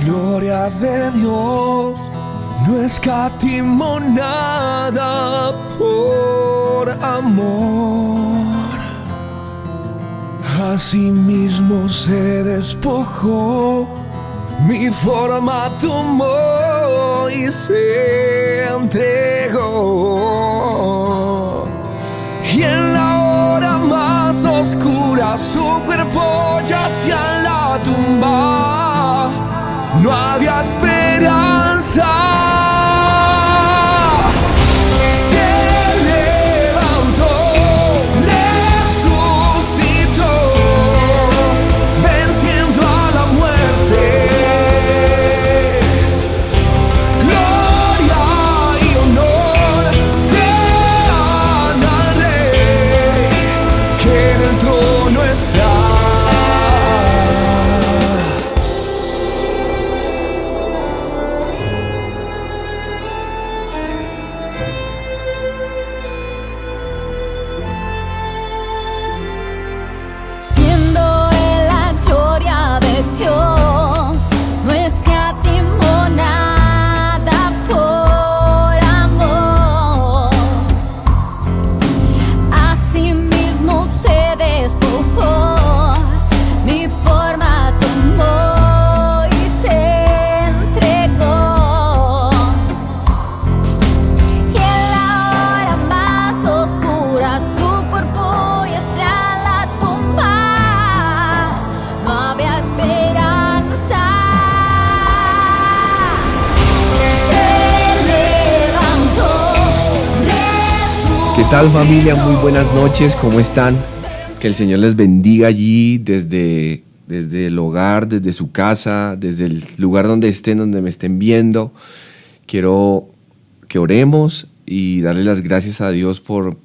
gloria de Dios no escatimó nada por amor. Asimismo se despojó, mi forma tomó y se entregó. Y en la hora más oscura su cuerpo yacía en la tumba. No había esperanza. Se levantó, resucitó, venciendo a la muerte. Gloria y honor sean al Rey, que en el trono está. ¿Qué tal, familia? Muy buenas noches, ¿cómo están? Que el Señor les bendiga allí desde el hogar, desde su casa, desde el lugar donde estén, donde me estén viendo. Quiero que oremos y darle las gracias a Dios por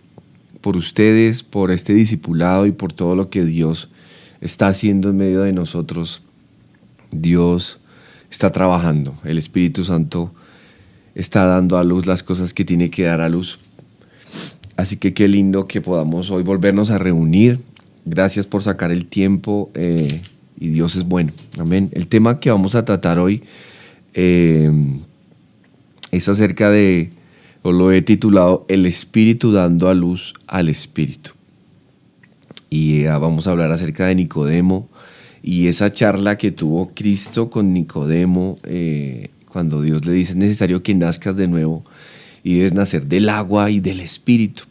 ustedes, por este discipulado y por todo lo que Dios está haciendo en medio de nosotros. Dios está trabajando, el Espíritu Santo está dando a luz las cosas que tiene que dar a luz. Así que qué lindo que podamos hoy volvernos a reunir. Gracias por sacar el tiempo y Dios es bueno. Amén. El tema que vamos a tratar hoy es acerca de, o lo he titulado, el Espíritu dando a luz al Espíritu. Y vamos a hablar acerca de Nicodemo y esa charla que tuvo Cristo con Nicodemo cuando Dios le dice: es necesario que nazcas de nuevo y debes nacer del agua y del Espíritu.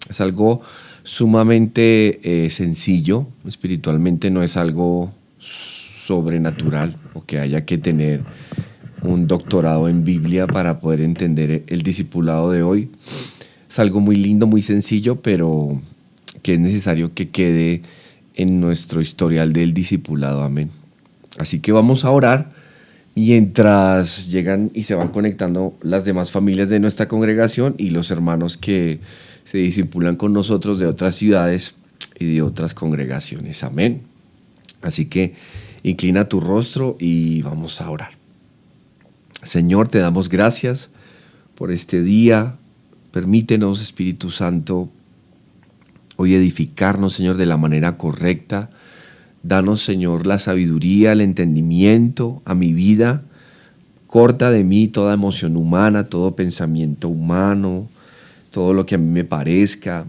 Es algo sumamente sencillo, espiritualmente no es algo sobrenatural o que haya que tener un doctorado en Biblia para poder entender el discipulado de hoy. Es algo muy lindo, muy sencillo, pero que es necesario que quede en nuestro historial del discipulado. Amén. Así que vamos a orar. Mientras llegan y se van conectando las demás familias de nuestra congregación y los hermanos que se discipulan con nosotros de otras ciudades y de otras congregaciones. Amén. Así que inclina tu rostro y vamos a orar. Señor, te damos gracias por este día. Permítenos, Espíritu Santo, hoy edificarnos, Señor, de la manera correcta. Danos, Señor, la sabiduría, el entendimiento a mi vida. Corta de mí toda emoción humana, todo pensamiento humano, todo lo que a mí me parezca.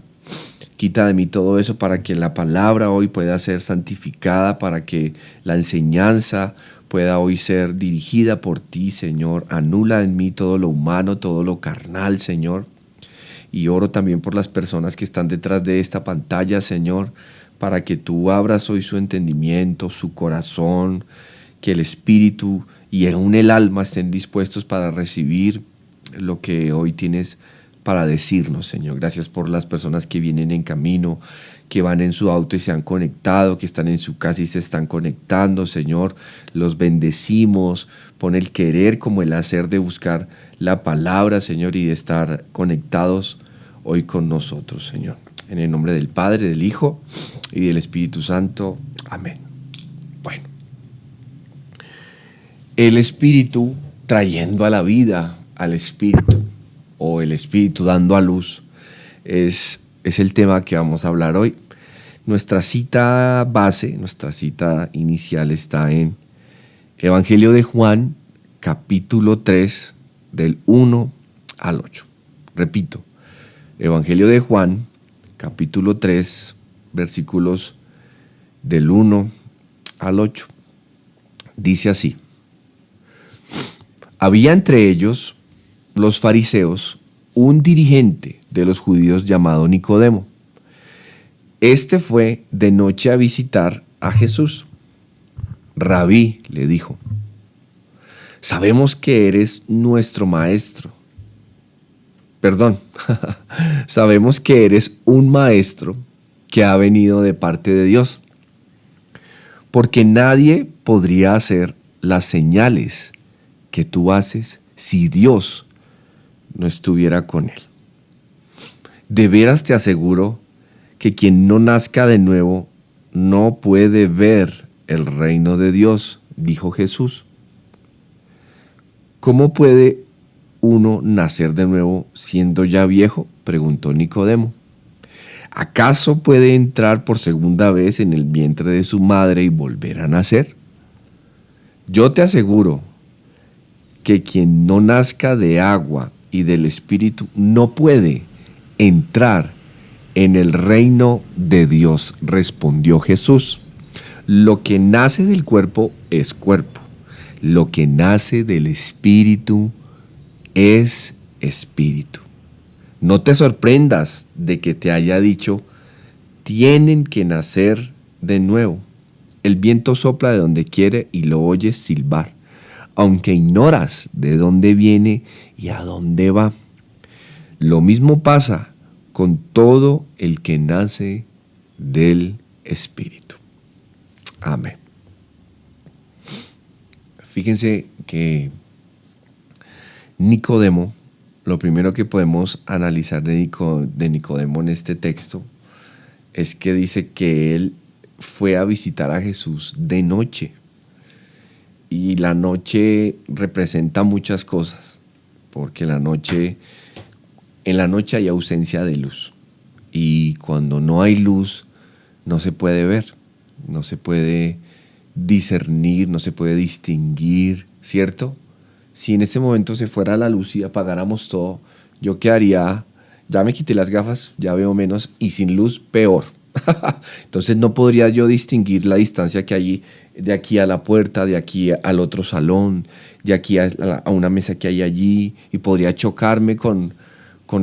Quita de mí todo eso para que la palabra hoy pueda ser santificada, para que la enseñanza pueda hoy ser dirigida por ti, Señor. Anula en mí todo lo humano, todo lo carnal, Señor. Y oro también por las personas que están detrás de esta pantalla, Señor, para que tú abras hoy su entendimiento, su corazón, que el espíritu y aún el alma estén dispuestos para recibir lo que hoy tienes para decirnos, Señor. Gracias por las personas que vienen en camino, que van en su auto y se han conectado, que están en su casa y se están conectando, Señor. Los bendecimos. Pon el querer como el hacer de buscar la palabra, Señor, y de estar conectados hoy con nosotros, Señor. En el nombre del Padre, del Hijo y del Espíritu Santo. Amén. Bueno. El Espíritu trayendo a la vida al Espíritu, o el Espíritu dando a luz, es el tema que vamos a hablar hoy. Nuestra cita base, nuestra cita inicial está en Evangelio de Juan, capítulo 3, del 1 al 8. Repito, Evangelio de Juan, capítulo 3, versículos del 1 al 8. Dice así: había entre ellos, los fariseos, un dirigente de los judíos llamado Nicodemo. Este fue de noche a visitar a Jesús. Rabí, le dijo, sabemos que eres nuestro maestro. Perdón, sabemos que eres un maestro que ha venido de parte de Dios, porque nadie podría hacer las señales que tú haces si Dios no estuviera con él. De veras te aseguro que quien no nazca de nuevo no puede ver el reino de Dios, dijo Jesús. ¿Cómo puede uno nacer de nuevo siendo ya viejo?, preguntó Nicodemo. ¿Acaso puede entrar por segunda vez en el vientre de su madre y volver a nacer? Yo te aseguro que quien no nazca de agua y del Espíritu no puede entrar en el reino de Dios, respondió Jesús. Lo que nace del cuerpo es cuerpo, lo que nace del Espíritu es espíritu. No te sorprendas de que te haya dicho, tienen que nacer de nuevo. El viento sopla de donde quiere y lo oyes silbar, aunque ignoras de dónde viene y a dónde va. Lo mismo pasa con todo el que nace del Espíritu. Amén. Fíjense que Nicodemo, lo primero que podemos analizar de Nicodemo en este texto es que dice que él fue a visitar a Jesús de noche. Y la noche representa muchas cosas, porque en la noche hay ausencia de luz. Y cuando no hay luz, no se puede ver, no se puede discernir, no se puede distinguir, ¿cierto? Si en este momento se fuera la luz y apagáramos todo, yo quedaría, ya me quité las gafas, ya veo menos, y sin luz, peor. Entonces no podría yo distinguir la distancia que hay de aquí a la puerta, de aquí al otro salón, de aquí a una mesa que hay allí, y podría chocarme con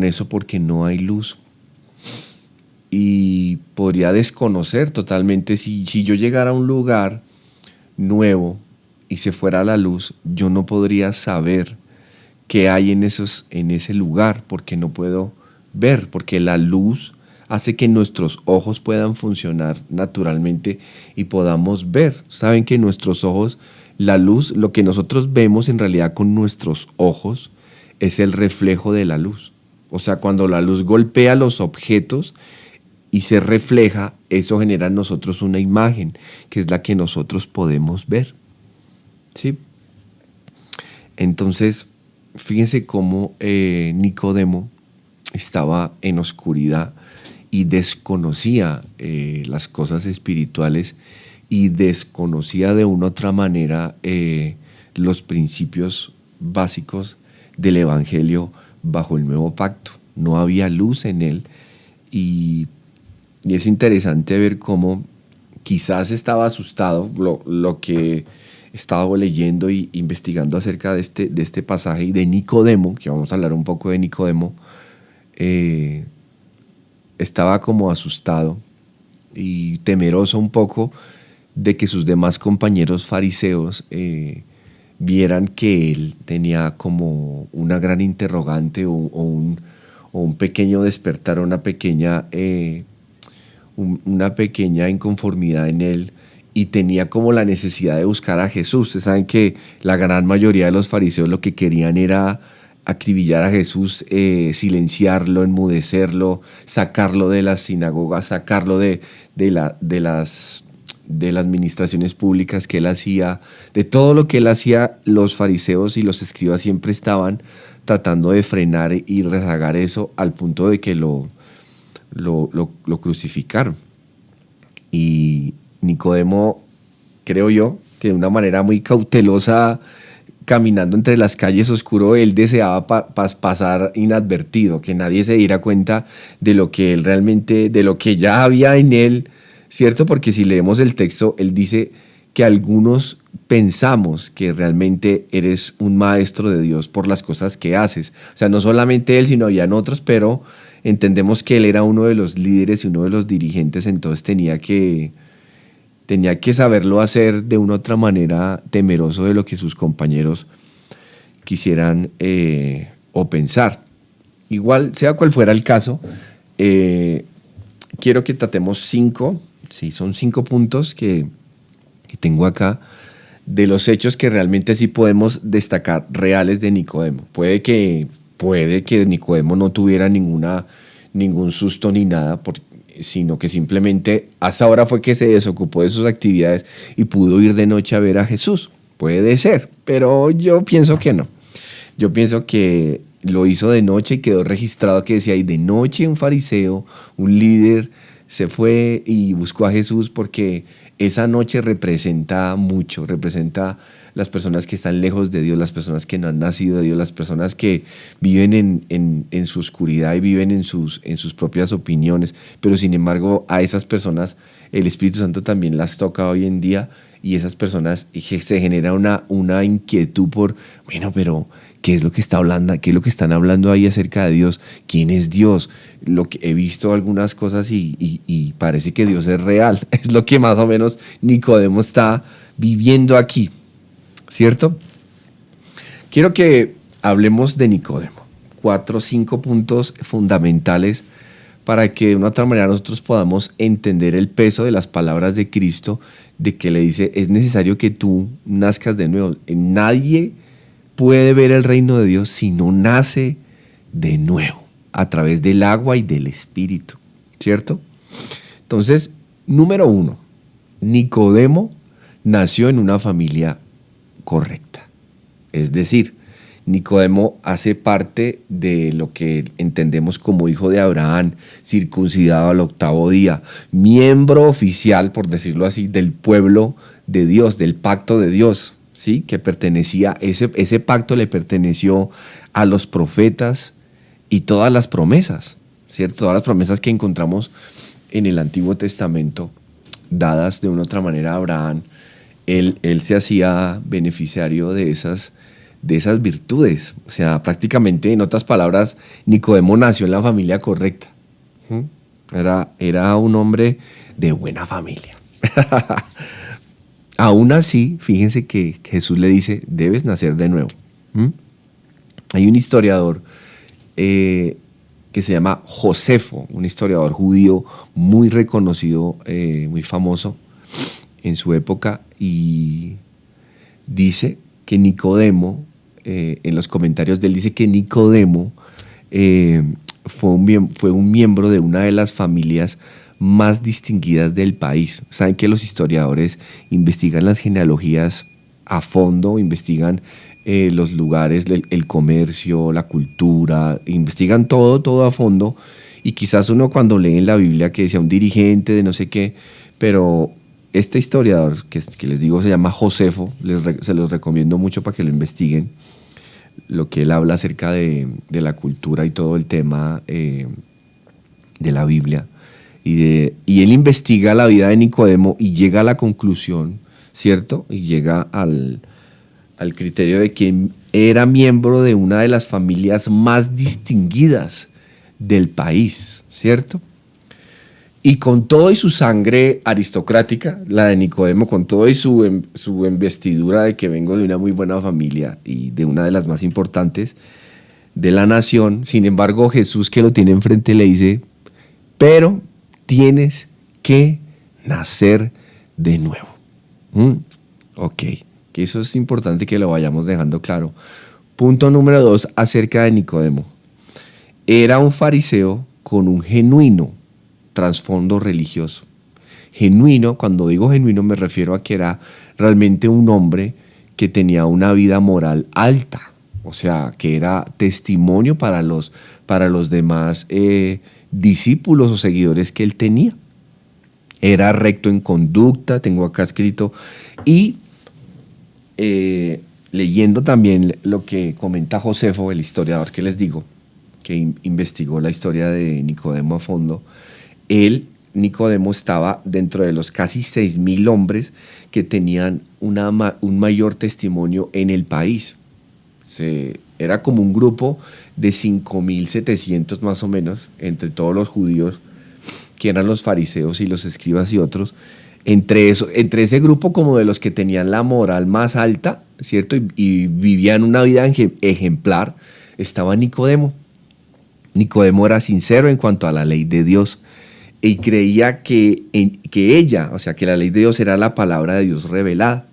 eso porque no hay luz. Y podría desconocer totalmente, si yo llegara a un lugar nuevo y se fuera la luz, yo no podría saber qué hay en ese lugar, porque no puedo ver, porque la luz hace que nuestros ojos puedan funcionar naturalmente y podamos ver. Saben que nuestros ojos, la luz, lo que nosotros vemos en realidad con nuestros ojos es el reflejo de la luz. O sea, cuando la luz golpea los objetos y se refleja, eso genera en nosotros una imagen, que es la que nosotros podemos ver. ¿Sí? Entonces, fíjense cómo Nicodemo estaba en oscuridad y desconocía las cosas espirituales y desconocía de una u otra manera los principios básicos del Evangelio bajo el nuevo pacto. No había luz en él y es interesante ver cómo quizás estaba asustado. Lo que he estado leyendo e investigando acerca de este pasaje y de Nicodemo, que vamos a hablar un poco de Nicodemo, estaba como asustado y temeroso un poco de que sus demás compañeros fariseos vieran que él tenía como una gran interrogante o un pequeño despertar, una pequeña inconformidad en él, y tenía como la necesidad de buscar a Jesús. Ustedes saben que la gran mayoría de los fariseos lo que querían era acribillar a Jesús, silenciarlo, enmudecerlo, sacarlo de las sinagogas, sacarlo de las administraciones públicas que él hacía, de todo lo que él hacía. Los fariseos y los escribas siempre estaban tratando de frenar y rezagar eso, al punto de que lo crucificaron. Y Nicodemo, creo yo, que de una manera muy cautelosa, caminando entre las calles oscuro, él deseaba pasar inadvertido, que nadie se diera cuenta de lo que él realmente, de lo que ya había en él, ¿cierto? Porque si leemos el texto, él dice que algunos pensamos que realmente eres un maestro de Dios por las cosas que haces. O sea, no solamente él, sino habían otros, pero entendemos que él era uno de los líderes y uno de los dirigentes, entonces tenía que saberlo hacer de una u otra manera, temeroso de lo que sus compañeros quisieran o pensar. Igual, sea cual fuera el caso, quiero que tratemos son 5 puntos que tengo acá, de los hechos que realmente sí podemos destacar reales de Nicodemo. Puede que Nicodemo no tuviera ningún susto ni nada, sino que simplemente hasta ahora fue que se desocupó de sus actividades y pudo ir de noche a ver a Jesús. Puede ser, pero yo pienso que no. Yo pienso que lo hizo de noche y quedó registrado que decía, y de noche un fariseo, un líder, se fue y buscó a Jesús, porque esa noche representa mucho, representa las personas que están lejos de Dios, las personas que no han nacido de Dios, las personas que viven en su oscuridad y viven en sus propias opiniones, pero sin embargo a esas personas el Espíritu Santo también las toca hoy en día, y esas personas se genera una inquietud por, bueno, pero ¿qué es lo que está hablando? ¿Qué es lo que están hablando ahí acerca de Dios? ¿Quién es Dios? Lo que he visto algunas cosas y parece que Dios es real. Es lo que más o menos Nicodemo está viviendo aquí, ¿cierto? Quiero que hablemos de Nicodemo. 4 o 5 puntos fundamentales para que de una u otra manera nosotros podamos entender el peso de las palabras de Cristo, de que le dice, es necesario que tú nazcas de nuevo. Nadie puede ver el reino de Dios si no nace de nuevo, a través del agua y del Espíritu, ¿cierto? Entonces, número 1, Nicodemo nació en una familia correcta. Es decir, Nicodemo hace parte de lo que entendemos como hijo de Abraham, circuncidado al 8º día, miembro oficial, por decirlo así, del pueblo de Dios, del pacto de Dios, ¿sí? Que pertenecía, ese pacto le perteneció a los profetas y todas las promesas, ¿cierto? Todas las promesas que encontramos en el Antiguo Testamento, dadas de una u otra manera a Abraham, él se hacía beneficiario de esas virtudes. O sea, prácticamente, en otras palabras, Nicodemo nació en la familia correcta. Era un hombre de buena familia. Aún así, fíjense que Jesús le dice, debes nacer de nuevo. Hay un historiador que se llama Josefo, un historiador judío muy reconocido, muy famoso en su época, y dice que Nicodemo, en los comentarios de él dice que Nicodemo fue un miembro de una de las familias más distinguidas del país. Saben que los historiadores investigan las genealogías a fondo, investigan los lugares, el comercio, la cultura, investigan todo a fondo, y quizás uno cuando lee en la Biblia que decía un dirigente de no sé qué, pero este historiador que les digo se llama Josefo, se los recomiendo mucho para que lo investiguen, lo que él habla acerca de la cultura y todo el tema de la Biblia. Y él investiga la vida de Nicodemo y llega a la conclusión, ¿cierto? Y llega al criterio de que era miembro de una de las familias más distinguidas del país, ¿cierto? Y con todo y su sangre aristocrática, la de Nicodemo, con todo y su investidura de que vengo de una muy buena familia y de una de las más importantes de la nación, sin embargo, Jesús, que lo tiene enfrente, le dice, pero tienes que nacer de nuevo. Ok, que eso es importante que lo vayamos dejando claro. Punto número 2 acerca de Nicodemo. Era un fariseo con un genuino trasfondo religioso. Genuino, cuando digo genuino me refiero a que era realmente un hombre que tenía una vida moral alta, o sea, que era testimonio para los demás discípulos o seguidores que él tenía. Era recto en conducta, tengo acá escrito, y leyendo también lo que comenta Josefo, el historiador que les digo, que investigó la historia de Nicodemo a fondo, Nicodemo estaba dentro de los casi 6.000 hombres que tenían un mayor testimonio en el país. Era como un grupo de 5.700 más o menos, entre todos los judíos, que eran los fariseos y los escribas y otros. Entre ese grupo como de los que tenían la moral más alta, ¿cierto? Y vivían una vida ejemplar, estaba Nicodemo. Nicodemo era sincero en cuanto a la ley de Dios y creía que ella, o sea, que la ley de Dios era la palabra de Dios revelada.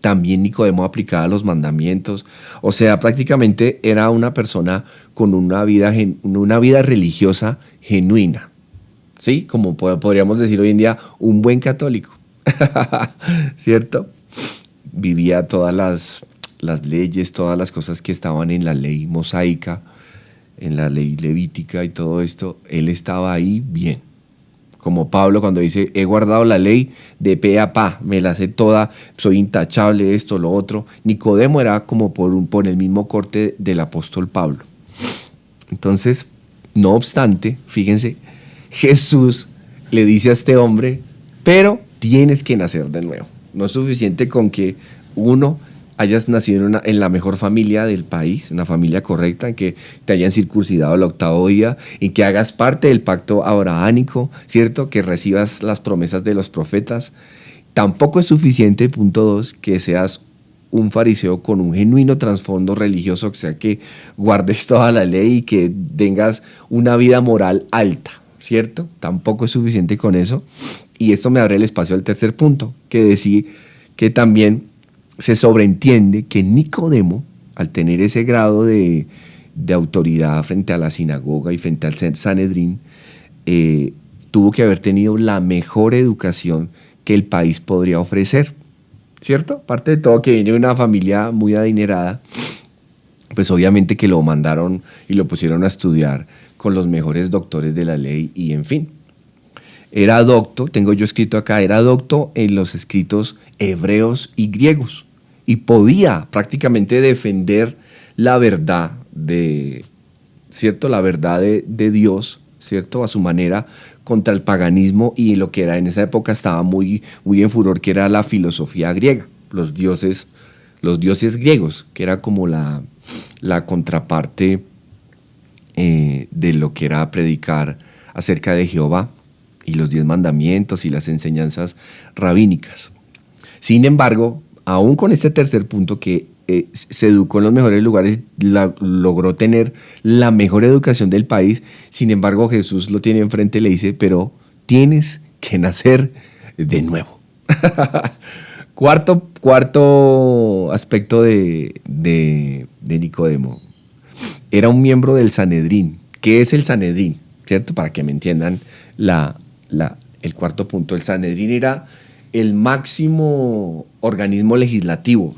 También Nicodemo aplicaba los mandamientos, o sea, prácticamente era una persona con una vida religiosa genuina, ¿sí? Como podríamos decir hoy en día, un buen católico, ¿cierto? Vivía todas las leyes, todas las cosas que estaban en la ley mosaica, en la ley levítica y todo esto, él estaba ahí bien. Como Pablo cuando dice, he guardado la ley de pe a pa, me la sé toda, soy intachable, esto, lo otro. Nicodemo era como por el mismo corte del apóstol Pablo. Entonces, no obstante, fíjense, Jesús le dice a este hombre, pero tienes que nacer de nuevo. No es suficiente con que uno hayas nacido en la mejor familia del país, una familia correcta, en que te hayan circuncidado el 8º día, y que hagas parte del pacto abrahámico, ¿cierto? Que recibas las promesas de los profetas. Tampoco es suficiente, punto 2, que seas un fariseo con un genuino trasfondo religioso, o sea, que guardes toda la ley y que tengas una vida moral alta, ¿cierto? Tampoco es suficiente con eso. Y esto me abre el espacio al tercer punto, que también se sobreentiende que Nicodemo, al tener ese grado de autoridad frente a la sinagoga y frente al Sanedrín, tuvo que haber tenido la mejor educación que el país podría ofrecer, ¿cierto? Aparte de todo, que viene de una familia muy adinerada, pues obviamente que lo mandaron y lo pusieron a estudiar con los mejores doctores de la ley y en fin. Era docto, tengo yo escrito acá, era docto en los escritos hebreos y griegos y podía prácticamente defender la verdad ¿cierto? La verdad de Dios, ¿cierto? A su manera contra el paganismo y lo que era en esa época estaba muy, muy en furor, que era la filosofía griega, los dioses griegos, que era como la contraparte de lo que era predicar acerca de Jehová y los 10 mandamientos y las enseñanzas rabínicas. Sin embargo, aún con este tercer punto, que se educó en los mejores lugares, logró tener la mejor educación del país, sin embargo Jesús lo tiene enfrente y le dice, pero tienes que nacer de nuevo. Cuarto aspecto de Nicodemo. Era un miembro del Sanedrín. ¿Qué es el Sanedrín? ¿Cierto? Para que me entiendan el cuarto punto. El Sanedrín era el máximo organismo legislativo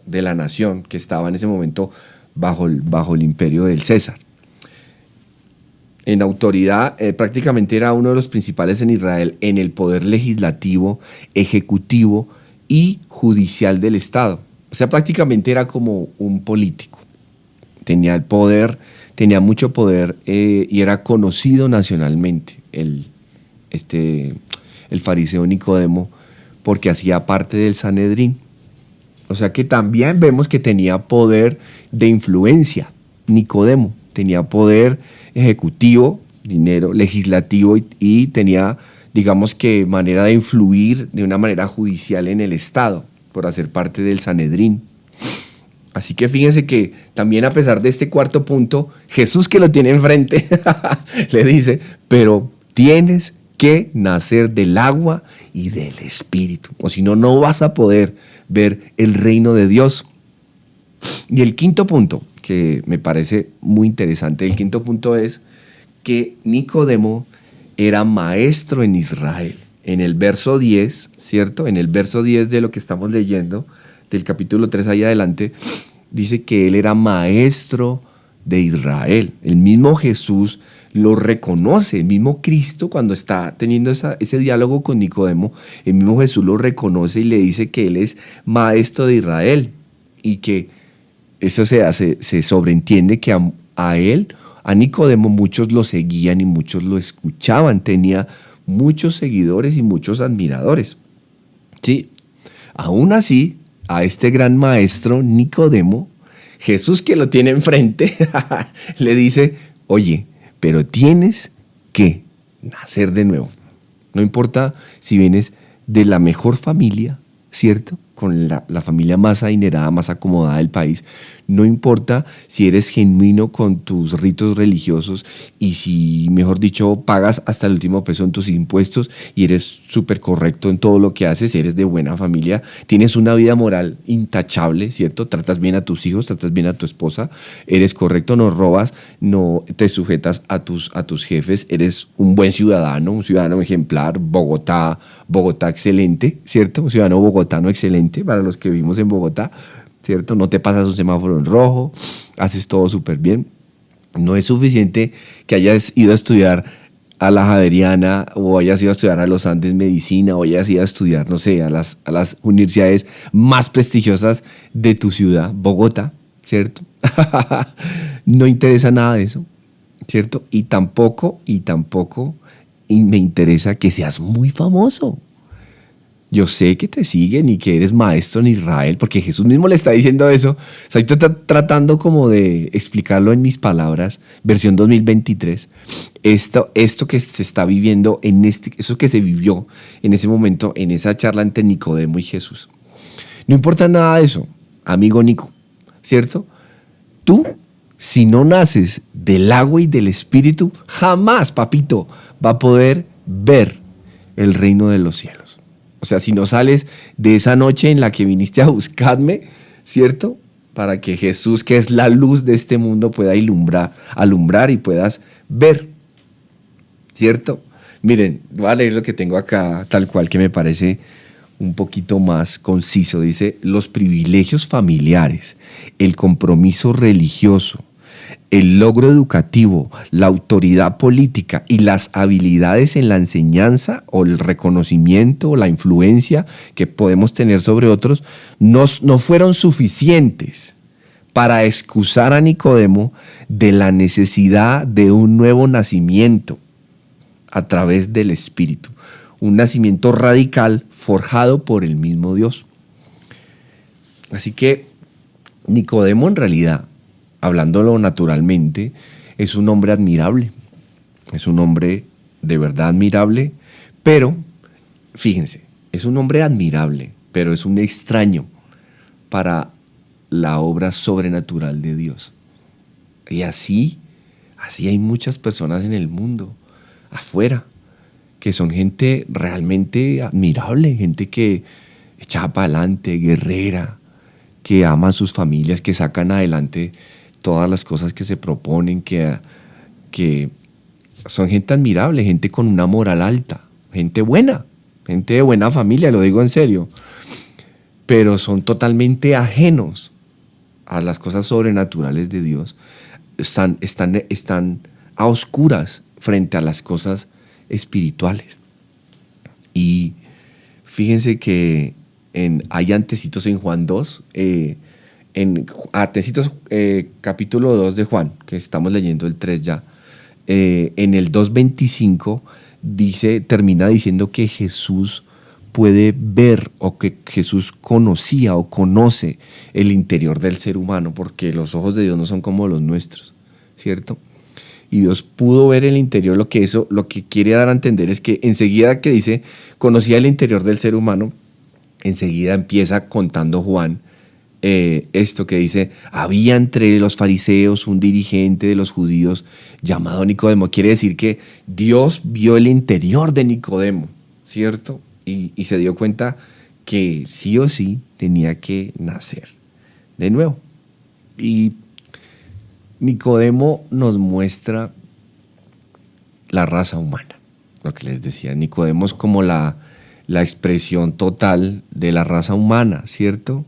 de la nación que estaba en ese momento bajo el imperio del César. En autoridad, prácticamente era uno de los principales en Israel en el poder legislativo, ejecutivo y judicial del Estado. O sea, prácticamente era como un político. Tenía el poder, tenía mucho poder y era conocido nacionalmente el fariseo Nicodemo porque hacía parte del Sanedrín. O sea que también vemos que tenía poder de influencia. Nicodemo tenía poder ejecutivo, dinero, legislativo y tenía, digamos que, manera de influir de una manera judicial en el Estado por hacer parte del Sanedrín. Así que fíjense que también, a pesar de este cuarto punto, Jesús, que lo tiene enfrente, le dice, pero tienes que nacer del agua y del Espíritu, o si no, no vas a poder ver el reino de Dios. Y el quinto punto, que me parece muy interesante, el quinto punto es que Nicodemo era maestro en Israel. En el verso 10, ¿cierto? En el verso 10 de lo que estamos leyendo, del capítulo 3 ahí adelante, dice que él era maestro de Israel. El mismo Jesús lo reconoce. El mismo Cristo, cuando está teniendo ese diálogo con Nicodemo, el mismo Jesús lo reconoce y le dice que él es maestro de Israel y que eso se sobreentiende que a él, a Nicodemo, muchos lo seguían y muchos lo escuchaban. Tenía muchos seguidores y muchos admiradores. Sí, aún así, a este gran maestro Nicodemo, Jesús, que lo tiene enfrente, le dice: oye, pero tienes que nacer de nuevo. No importa si vienes de la mejor familia, ¿cierto? Con la familia más adinerada, más acomodada del país. No importa si eres genuino con tus ritos religiosos y si, mejor dicho, pagas hasta el último peso en tus impuestos y eres súper correcto en todo lo que haces, eres de buena familia, tienes una vida moral intachable, ¿cierto? Tratas bien a tus hijos, tratas bien a tu esposa, eres correcto, no robas, no te sujetas a tus jefes, eres un buen ciudadano, un ciudadano ejemplar, Bogotá excelente, ¿cierto? Un ciudadano bogotano excelente para los que vivimos en Bogotá, ¿cierto? No te pasas un semáforo en rojo, haces todo súper bien. No es suficiente que hayas ido a estudiar a la Javeriana o hayas ido a estudiar a los Andes Medicina o hayas ido a estudiar, no sé, a las universidades más prestigiosas de tu ciudad, Bogotá, ¿cierto? No interesa nada de eso, ¿cierto? Y tampoco me interesa que seas muy famoso. Yo sé que te siguen y que eres maestro en Israel, porque Jesús mismo le está diciendo eso. O sea, estoy tratando como de explicarlo en mis palabras, versión 2023. Esto que se está viviendo, eso que se vivió en ese momento, en esa charla entre Nicodemo y Jesús. No importa nada de eso, amigo Nico, ¿cierto? Tú, si no naces del agua y del espíritu, jamás, papito, va a poder ver el reino de los cielos. O sea, si no sales de esa noche en la que viniste a buscarme, ¿cierto? Para que Jesús, que es la luz de este mundo, pueda alumbrar y puedas ver, ¿cierto? Miren, voy a leer lo que tengo acá, tal cual, que me parece un poquito más conciso. Dice: los privilegios familiares, el compromiso religioso, el logro educativo, la autoridad política y las habilidades en la enseñanza o el reconocimiento o la influencia que podemos tener sobre otros no fueron suficientes para excusar a Nicodemo de la necesidad de un nuevo nacimiento a través del Espíritu, un nacimiento radical forjado por el mismo Dios. Así que Nicodemo, en realidad, hablándolo naturalmente, es un hombre admirable, es un hombre de verdad admirable, pero fíjense, es un hombre admirable, pero es un extraño para la obra sobrenatural de Dios. Y así hay muchas personas en el mundo, afuera, que son gente realmente admirable, gente que echa para adelante, guerrera, que ama a sus familias, que sacan adelante todas las cosas que se proponen, que son gente admirable, gente con una moral alta, gente buena, gente de buena familia, lo digo en serio, pero son totalmente ajenos a las cosas sobrenaturales de Dios, están a oscuras frente a las cosas espirituales. Y fíjense que hay antecitos en Juan 2, capítulo 2 de Juan, que estamos leyendo el 3 ya, en el 2:25 termina diciendo que Jesús puede ver, o que Jesús conocía o conoce el interior del ser humano, porque los ojos de Dios no son como los nuestros, ¿cierto? Y Dios pudo ver el interior. Lo que quiere dar a entender es que enseguida que dice conocía el interior del ser humano, enseguida empieza contando Juan esto que dice: había entre los fariseos un dirigente de los judíos llamado Nicodemo. Quiere decir que Dios vio el interior de Nicodemo, ¿cierto? Y se dio cuenta que sí o sí tenía que nacer de nuevo. Y Nicodemo nos muestra la raza humana, lo que les decía. Nicodemo es como la expresión total de la raza humana, ¿cierto?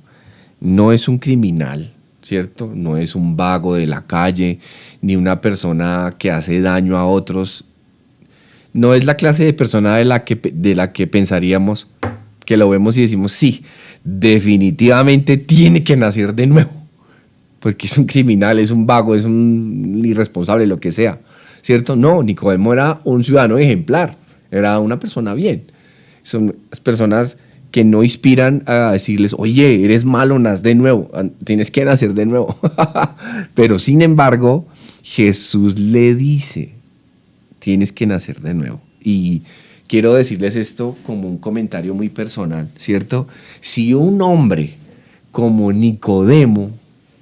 No es un criminal, ¿cierto? No es un vago de la calle, ni una persona que hace daño a otros. No es la clase de persona de la que pensaríamos, que lo vemos y decimos, sí, definitivamente tiene que nacer de nuevo, porque es un criminal, es un vago, es un irresponsable, lo que sea, ¿cierto? No, Nicodemo era un ciudadano ejemplar, era una persona bien. Son las personas que no inspiran a decirles, oye, eres malo, naz de nuevo, tienes que nacer de nuevo. Pero sin embargo, Jesús le dice, tienes que nacer de nuevo. Y quiero decirles esto como un comentario muy personal, ¿cierto? Si un hombre como Nicodemo,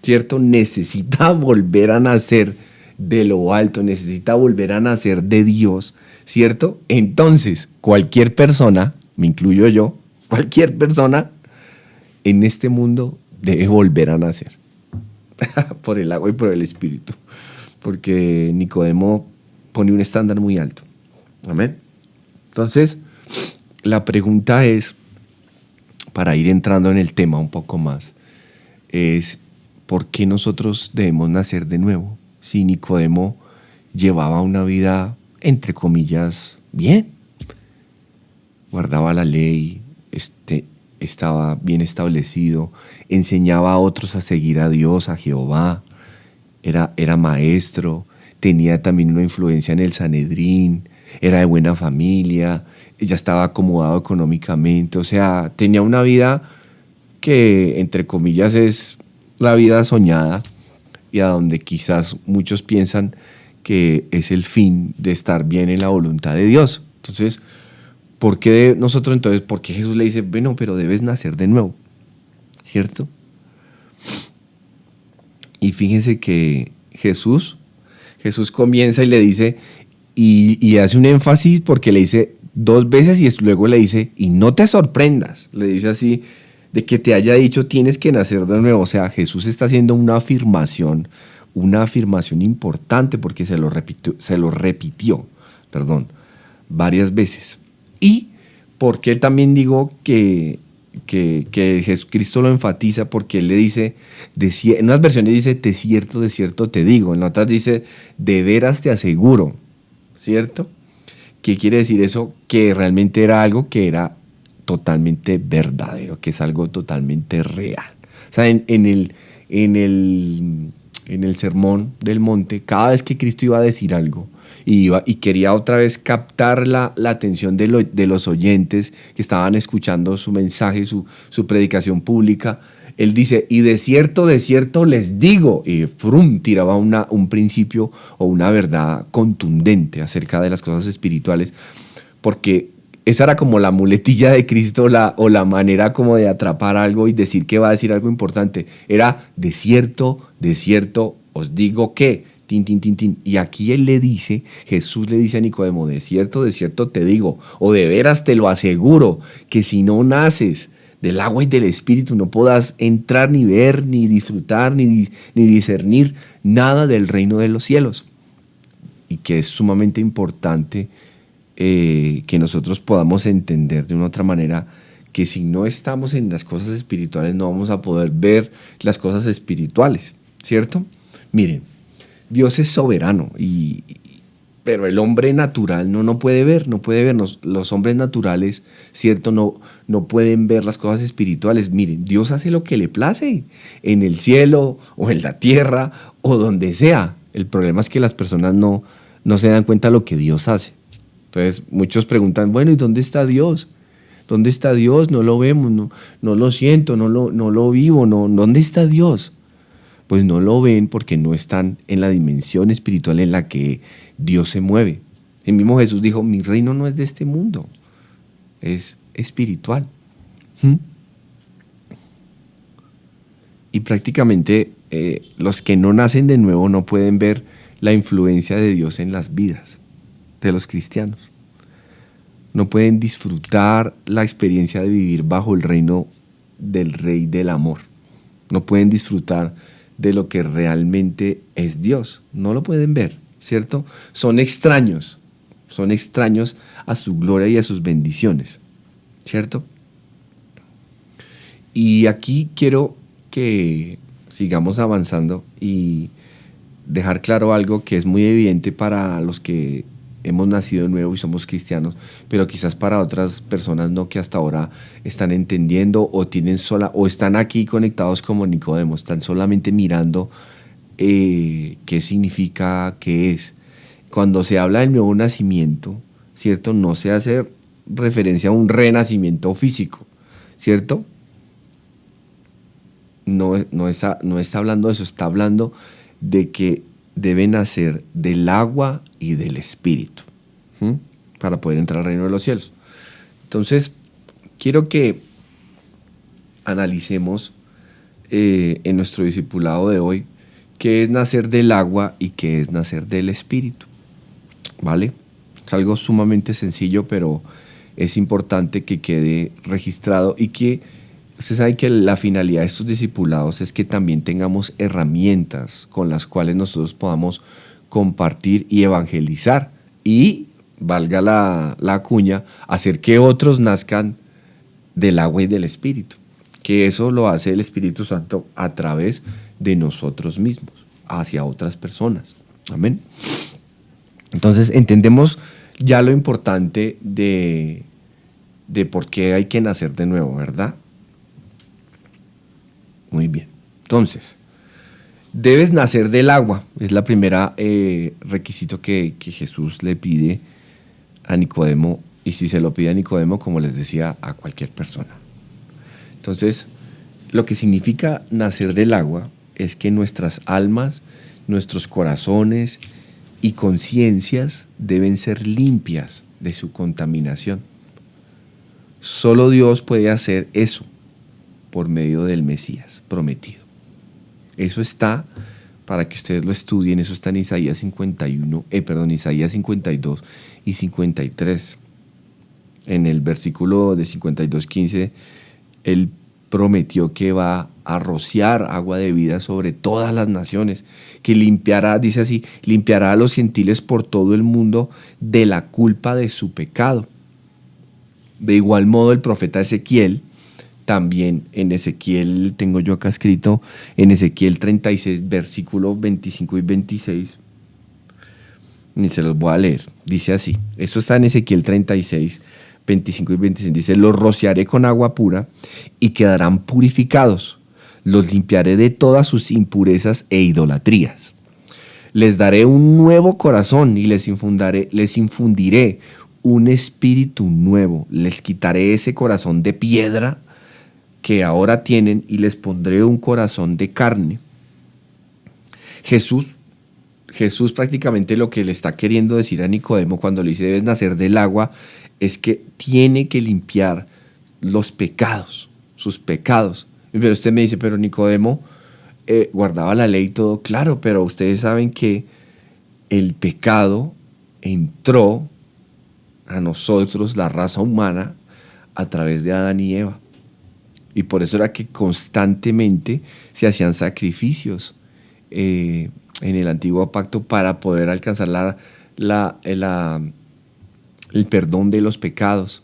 ¿cierto?, necesita volver a nacer de lo alto, necesita volver a nacer de Dios, ¿cierto? Entonces, cualquier persona, me incluyo yo, cualquier persona en este mundo debe volver a nacer por el agua y por el espíritu, porque Nicodemo pone un estándar muy alto. Amén. Entonces, la pregunta es, para ir entrando en el tema un poco más, es ¿por qué nosotros debemos nacer de nuevo? Si Nicodemo llevaba una vida, entre comillas, bien, guardaba la ley, estaba bien establecido, enseñaba a otros a seguir a Dios, a Jehová, era maestro, tenía también una influencia en el Sanedrín, era de buena familia, ya estaba acomodado económicamente, o sea, tenía una vida que, entre comillas, es la vida soñada y a donde quizás muchos piensan que es el fin de estar bien en la voluntad de Dios. Entonces, ¿por qué nosotros entonces, por qué Jesús le dice, bueno, pero debes nacer de nuevo? ¿Cierto? Y fíjense que Jesús comienza y le dice, y hace un énfasis porque le dice 2 veces y luego le dice, y no te sorprendas, le dice así, de que te haya dicho tienes que nacer de nuevo. O sea, Jesús está haciendo una afirmación importante porque se lo repitió, varias veces. Y porque él también digo que Jesucristo lo enfatiza, porque él le dice, en unas versiones dice, de cierto te digo, en otras dice, de veras te aseguro, ¿cierto? ¿Qué quiere decir eso? Que realmente era algo que era totalmente verdadero, que es algo totalmente real. O sea, en el sermón del monte, cada vez que Cristo iba a decir algo y quería otra vez captar la atención de los oyentes que estaban escuchando su mensaje, su predicación pública, él dice, y de cierto les digo, y tiraba un principio o una verdad contundente acerca de las cosas espirituales, porque esa era como la muletilla de Cristo o la manera como de atrapar algo y decir que va a decir algo importante. Era de cierto os digo que, tin, tin, tin, tin. Y aquí Jesús le dice a Nicodemo, de cierto te digo, o de veras te lo aseguro, que si no naces del agua y del espíritu no podrás entrar, ni ver, ni disfrutar, ni discernir nada del reino de los cielos. Y que es sumamente importante que nosotros podamos entender de una otra manera que si no estamos en las cosas espirituales no vamos a poder ver las cosas espirituales, ¿cierto? Miren, Dios es soberano, pero el hombre natural no puede ver. Los hombres naturales, ¿cierto? No pueden ver las cosas espirituales. Miren, Dios hace lo que le place, en el cielo o en la tierra o donde sea. El problema es que las personas no se dan cuenta de lo que Dios hace. Entonces muchos preguntan, bueno, ¿y dónde está Dios? ¿Dónde está Dios? No lo vemos, no lo siento, no lo vivo, ¿dónde está Dios? Pues no lo ven porque no están en la dimensión espiritual en la que Dios se mueve. El mismo Jesús dijo, mi reino no es de este mundo, es espiritual. Y prácticamente los que no nacen de nuevo no pueden ver la influencia de Dios en las vidas de los cristianos. No pueden disfrutar la experiencia de vivir bajo el reino del Rey del Amor. No pueden disfrutar de lo que realmente es Dios. No lo pueden ver, ¿cierto? Son extraños a su gloria y a sus bendiciones, ¿cierto? Y aquí quiero que sigamos avanzando y dejar claro algo que es muy evidente para los que hemos nacido de nuevo y somos cristianos, pero quizás para otras personas no, que hasta ahora están entendiendo o tienen o están aquí conectados como Nicodemo, están solamente mirando qué significa, qué es. Cuando se habla del nuevo nacimiento, ¿cierto? No se hace referencia a un renacimiento físico, ¿cierto? No está hablando de eso, está hablando de que debe nacer del agua y del espíritu, ¿sí? Para poder entrar al reino de los cielos. Entonces, quiero que analicemos en nuestro discipulado de hoy qué es nacer del agua y qué es nacer del espíritu, ¿vale? Es algo sumamente sencillo, pero es importante que quede registrado y que usted sabe que la finalidad de estos discipulados es que también tengamos herramientas con las cuales nosotros podamos compartir y evangelizar y, valga la cuña, hacer que otros nazcan del agua y del Espíritu. Que eso lo hace el Espíritu Santo a través de nosotros mismos, hacia otras personas. Amén. Entonces entendemos ya lo importante de por qué hay que nacer de nuevo, ¿verdad? Muy bien. Entonces, debes nacer del agua. Es la primera requisito que Jesús le pide a Nicodemo. Y si se lo pide a Nicodemo, como les decía, a cualquier persona. Entonces, lo que significa nacer del agua es que nuestras almas, nuestros corazones y conciencias deben ser limpias de su contaminación. Solo Dios puede hacer eso por medio del Mesías prometido. Eso está, para que ustedes lo estudien, eso está en Isaías 52 y 53. En el versículo de 52:15, Él prometió que va a rociar agua de vida sobre todas las naciones, que limpiará, dice así, limpiará a los gentiles por todo el mundo de la culpa de su pecado. De igual modo, el profeta Ezequiel, también en Ezequiel, tengo yo acá escrito, en Ezequiel 36, versículos 25 y 26, y se los voy a leer. Dice así, esto está en Ezequiel 36, 25 y 26, dice: los rociaré con agua pura y quedarán purificados. Los limpiaré de todas sus impurezas e idolatrías. Les daré un nuevo corazón y les infundiré un espíritu nuevo. Les quitaré ese corazón de piedra que ahora tienen y les pondré un corazón de carne. Jesús prácticamente lo que le está queriendo decir a Nicodemo cuando le dice debes nacer del agua es que tiene que limpiar los pecados, sus pecados. Pero usted me dice, pero Nicodemo guardaba la ley y todo, claro, pero ustedes saben que el pecado entró a nosotros, la raza humana, a través de Adán y Eva. Y por eso era que constantemente se hacían sacrificios en el antiguo pacto para poder alcanzar el perdón de los pecados.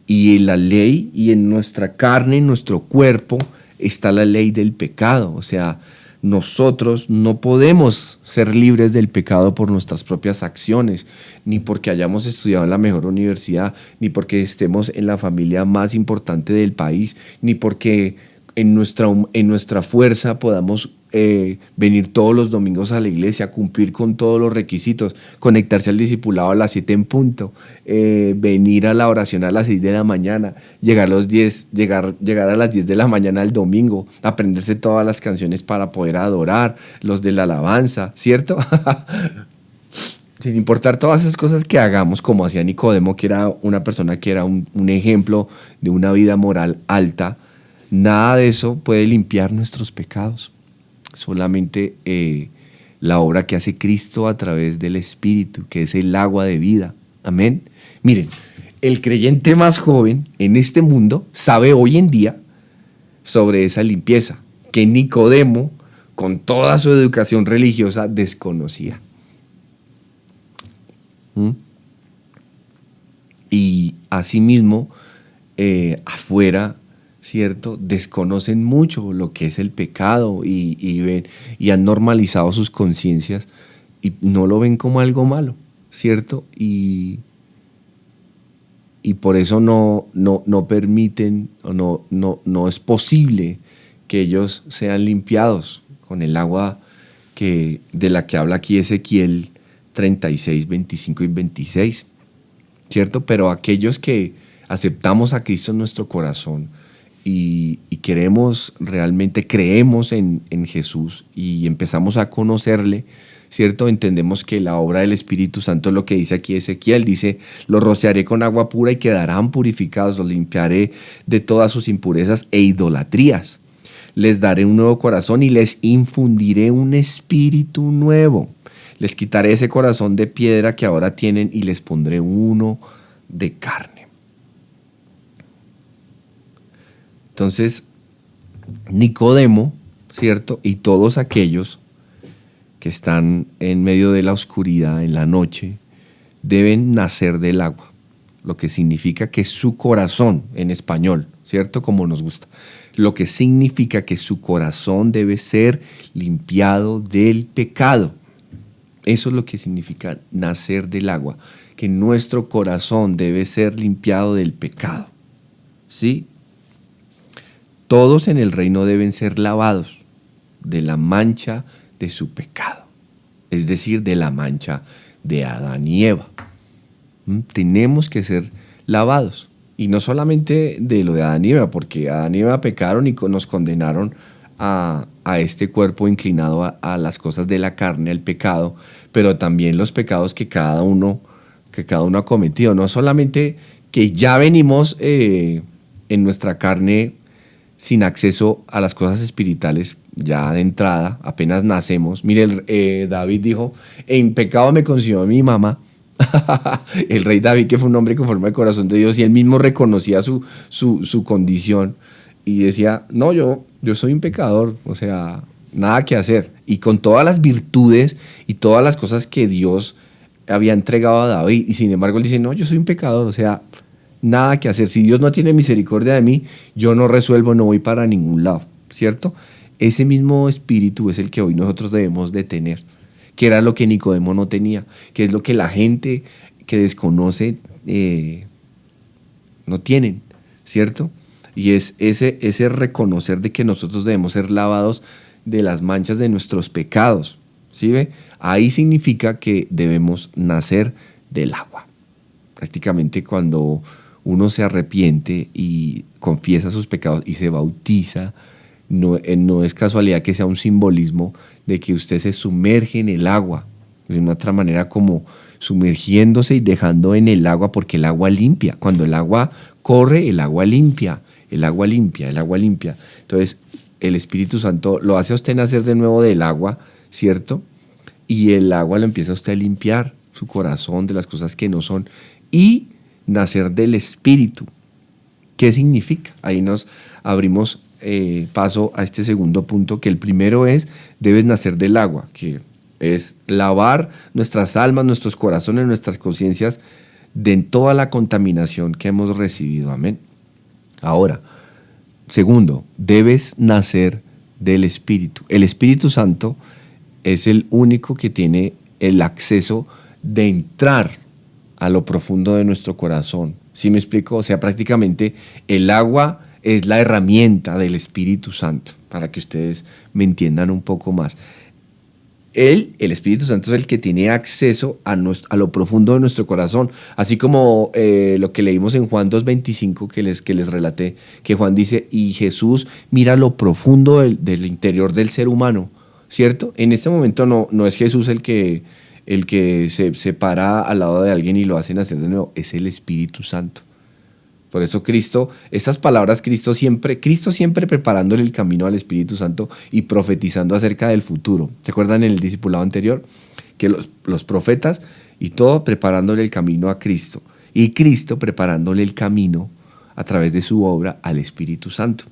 Y en la ley y en nuestra carne, en nuestro cuerpo, está la ley del pecado. O sea, nosotros no podemos ser libres del pecado por nuestras propias acciones, ni porque hayamos estudiado en la mejor universidad, ni porque estemos en la familia más importante del país, ni porque en nuestra fuerza podamos venir todos los domingos a la iglesia, cumplir con todos los requisitos, conectarse al discipulado a las 7 en punto, venir a la oración a las 6 de la mañana, llegar a las 10 de la mañana el domingo, aprenderse todas las canciones para poder adorar, los de la alabanza, ¿cierto? Sin importar todas esas cosas que hagamos, como hacía Nicodemo, que era una persona que era un ejemplo de una vida moral alta, nada de eso puede limpiar nuestros pecados. Solamente la obra que hace Cristo a través del Espíritu, que es el agua de vida. Amén. Miren, el creyente más joven en este mundo sabe hoy en día sobre esa limpieza que Nicodemo, con toda su educación religiosa, desconocía. Y asimismo, afuera ¿cierto? Desconocen mucho lo que es el pecado y ven y han normalizado sus conciencias y no lo ven como algo malo, ¿cierto? Y por eso no permiten o no es posible que ellos sean limpiados con el agua de la que habla aquí Ezequiel 36, 25 y 26, ¿cierto? Pero aquellos que aceptamos a Cristo en nuestro corazón y queremos, realmente creemos en Jesús y empezamos a conocerle, ¿cierto? Entendemos que la obra del Espíritu Santo, lo que dice aquí Ezequiel, dice: los rociaré con agua pura y quedarán purificados, los limpiaré de todas sus impurezas e idolatrías. Les daré un nuevo corazón y les infundiré un espíritu nuevo. Les quitaré ese corazón de piedra que ahora tienen y les pondré uno de carne. Entonces, Nicodemo, ¿cierto? Y todos aquellos que están en medio de la oscuridad, en la noche, deben nacer del agua, lo que significa que su corazón, en español, ¿cierto? Como nos gusta, lo que significa que su corazón debe ser limpiado del pecado. Eso es lo que significa nacer del agua, que nuestro corazón debe ser limpiado del pecado, ¿sí? Todos en el reino deben ser lavados de la mancha de su pecado, es decir, de la mancha de Adán y Eva. Tenemos que ser lavados, y no solamente de lo de Adán y Eva, porque Adán y Eva pecaron y nos condenaron a este cuerpo inclinado a las cosas de la carne, al pecado, pero también los pecados que cada uno ha cometido. No solamente que ya venimos en nuestra carne sin acceso a las cosas espirituales ya de entrada, apenas nacemos. Mire, David dijo: en pecado me concibió mi mamá. El rey David, que fue un hombre conforme al corazón de Dios, y él mismo reconocía su condición y decía: no, yo soy un pecador, o sea, nada que hacer. Y con todas las virtudes y todas las cosas que Dios había entregado a David, y sin embargo él dice: no, yo soy un pecador, o sea, nada que hacer. Si Dios no tiene misericordia de mí, yo no resuelvo, no voy para ningún lado, ¿cierto? Ese mismo espíritu es el que hoy nosotros debemos de tener, que era lo que Nicodemo no tenía, que es lo que la gente que desconoce no tienen, ¿cierto? Y es ese reconocer de que nosotros debemos ser lavados de las manchas de nuestros pecados, ¿sí ve? Ahí significa que debemos nacer del agua. Prácticamente cuando uno se arrepiente y confiesa sus pecados y se bautiza, no es casualidad que sea un simbolismo de que usted se sumerge en el agua, de una otra manera, como sumergiéndose y dejando en el agua, porque el agua limpia. Cuando el agua corre, el agua limpia, el agua limpia, el agua limpia. Entonces, el Espíritu Santo lo hace a usted nacer de nuevo del agua, ¿cierto? Y el agua lo empieza a usted a limpiar su corazón de las cosas que no son, y nacer del Espíritu. ¿Qué significa? Ahí nos abrimos paso a este segundo punto, que el primero es: debes nacer del agua, que es lavar nuestras almas, nuestros corazones, nuestras conciencias de toda la contaminación que hemos recibido. Amén. Ahora, segundo, debes nacer del Espíritu. El Espíritu Santo es el único que tiene el acceso de entrar a lo profundo de nuestro corazón. ¿Sí me explico? O sea, prácticamente el agua es la herramienta del Espíritu Santo, para que ustedes me entiendan un poco más. El Espíritu Santo es el que tiene acceso a lo profundo de nuestro corazón, así como lo que leímos en Juan 2:25 que les relaté, que Juan dice: y Jesús mira lo profundo del interior del ser humano, ¿cierto? En este momento no es Jesús el que se para al lado de alguien y lo hace nacer de nuevo, es el Espíritu Santo. Por eso Cristo, esas palabras, Cristo siempre preparándole el camino al Espíritu Santo y profetizando acerca del futuro. ¿Se acuerdan en el discipulado anterior? Que los profetas y todo preparándole el camino a Cristo, y Cristo preparándole el camino a través de su obra al Espíritu Santo.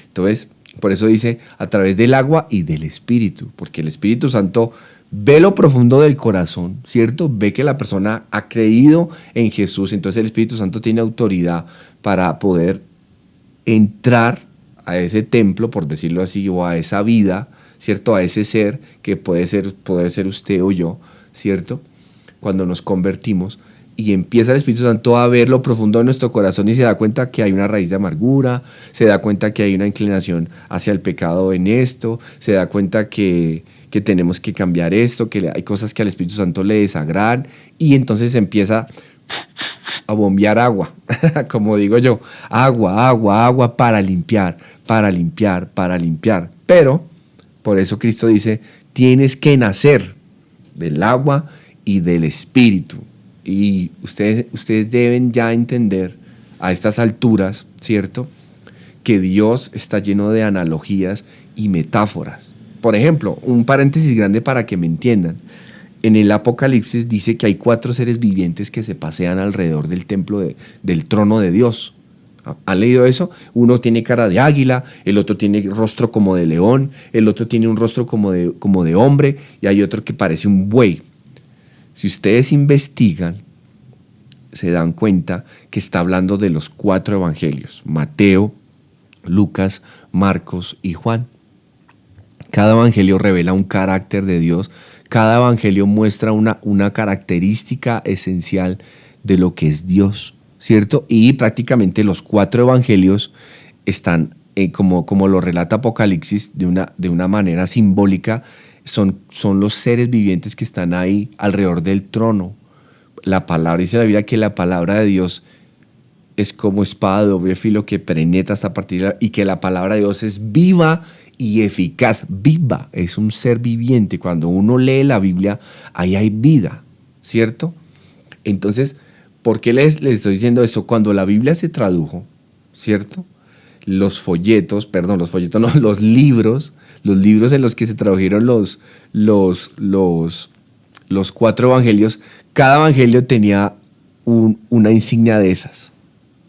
Entonces, por eso dice: a través del agua y del Espíritu, porque el Espíritu Santo ve lo profundo del corazón, ¿cierto? Ve que la persona ha creído en Jesús, entonces el Espíritu Santo tiene autoridad para poder entrar a ese templo, por decirlo así, o a esa vida, ¿cierto? A ese ser que puede ser usted o yo, ¿cierto? Cuando nos convertimos y empieza el Espíritu Santo a ver lo profundo de nuestro corazón y se da cuenta que hay una raíz de amargura, se da cuenta que hay una inclinación hacia el pecado en esto, se da cuenta que tenemos que cambiar esto, que hay cosas que al Espíritu Santo le desagradan y entonces empieza a bombear agua, como digo yo, agua para limpiar. Pero, por eso Cristo dice, tienes que nacer del agua y del Espíritu. Y ustedes deben ya entender a estas alturas, ¿cierto?, que Dios está lleno de analogías y metáforas. Por ejemplo, un paréntesis grande para que me entiendan. En el Apocalipsis dice que hay 4 seres vivientes que se pasean alrededor del templo del trono de Dios. ¿Han leído eso? Uno tiene cara de águila, el otro tiene rostro como de león, el otro tiene un rostro como de hombre y hay otro que parece un buey. Si ustedes investigan, se dan cuenta que está hablando de los 4 evangelios: Mateo, Lucas, Marcos y Juan. Cada evangelio revela un carácter de Dios. Cada evangelio muestra una característica esencial de lo que es Dios, ¿cierto? Y prácticamente los 4 evangelios están, como lo relata Apocalipsis, de una manera simbólica, son los seres vivientes que están ahí alrededor del trono. La palabra, dice la Biblia que la palabra de Dios es como espada de doble filo que penetra hasta partir, y que la palabra de Dios es viva y eficaz. Viva, es un ser viviente. Cuando uno lee la Biblia, ahí hay vida, ¿cierto? Entonces, ¿por qué les estoy diciendo esto? Cuando la Biblia se tradujo, ¿cierto? Los libros en los que se tradujeron los 4 evangelios, cada evangelio tenía una insignia de esas.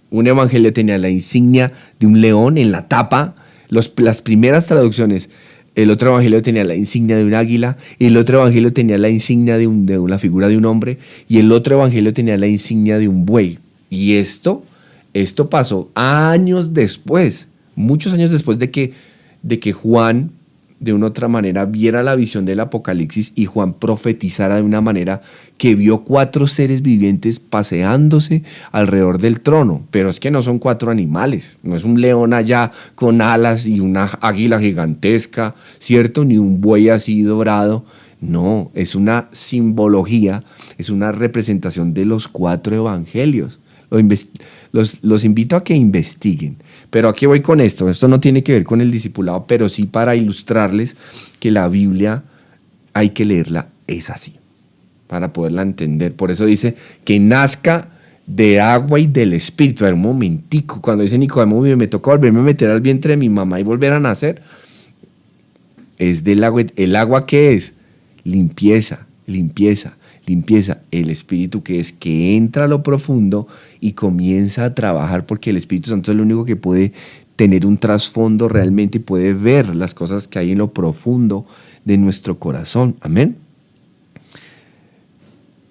Un evangelio tenía la insignia de un león en la tapa. Las primeras traducciones, el otro evangelio tenía la insignia de un águila, y el otro evangelio tenía la insignia de la figura de un hombre, y el otro evangelio tenía la insignia de un buey. Y esto pasó años después, muchos años después de que Juan, de una otra manera, viera la visión del Apocalipsis y Juan profetizara de una manera que vio 4 seres vivientes paseándose alrededor del trono. Pero es que no son 4 animales, no es un león allá con alas y una águila gigantesca, ¿cierto? Ni un buey así dorado. No, es una simbología, es una representación de los 4 evangelios. Los invito a que investiguen. Pero aquí voy con esto. Esto no tiene que ver con el discipulado, pero sí para ilustrarles que la Biblia hay que leerla, es así, para poderla entender. Por eso dice que nazca de agua y del Espíritu. A ver, un momentico, cuando dice Nicodemo, me toca volverme a meter al vientre de mi mamá y volver a nacer. Es del agua. ¿El agua qué es? Limpieza. El Espíritu que entra a lo profundo y comienza a trabajar, porque el Espíritu Santo es el único que puede tener un trasfondo realmente y puede ver las cosas que hay en lo profundo de nuestro corazón. Amén.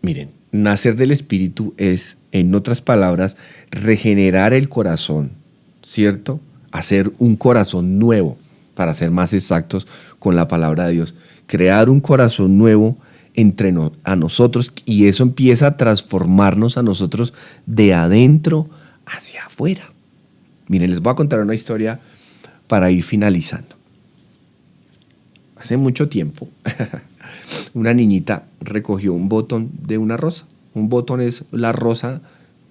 Miren, nacer del Espíritu es, en otras palabras, regenerar el corazón, ¿cierto? Hacer un corazón nuevo, para ser más exactos con la palabra de Dios. Crear un corazón nuevo a nosotros, y eso empieza a transformarnos a nosotros de adentro hacia afuera. Miren, les voy a contar una historia para ir finalizando. Hace mucho tiempo, una niñita recogió un botón de una rosa. Un botón es la rosa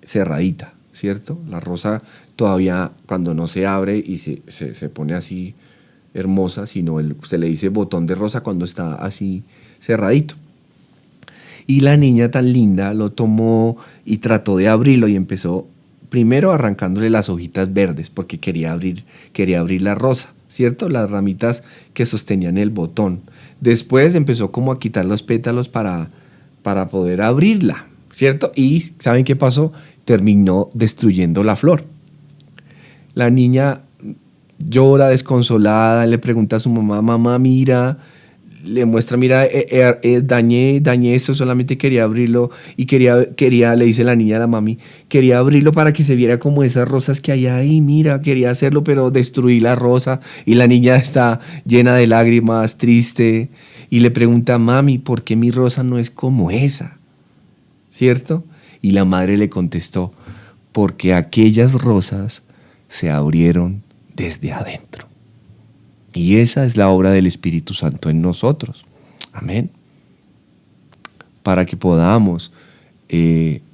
cerradita, ¿cierto? La rosa todavía cuando no se abre y se pone así hermosa, sino se le dice botón de rosa cuando está así cerradito. Y la niña tan linda lo tomó y trató de abrirlo y empezó primero arrancándole las hojitas verdes porque quería abrir la rosa, ¿cierto? Las ramitas que sostenían el botón. Después empezó como a quitar los pétalos para poder abrirla, ¿cierto? Y ¿saben qué pasó? Terminó destruyendo la flor. La niña llora desconsolada, le pregunta a su mamá, mamá, mira, le muestra, mira, dañé esto, solamente quería abrirlo y le dice la niña a la mami, quería abrirlo para que se viera como esas rosas que hay ahí, mira, quería hacerlo, pero destruí la rosa y la niña está llena de lágrimas, triste y le pregunta, mami, ¿por qué mi rosa no es como esa? ¿Cierto? Y la madre le contestó, porque aquellas rosas se abrieron desde adentro. Y esa es la obra del Espíritu Santo en nosotros. Amén. Para que podamos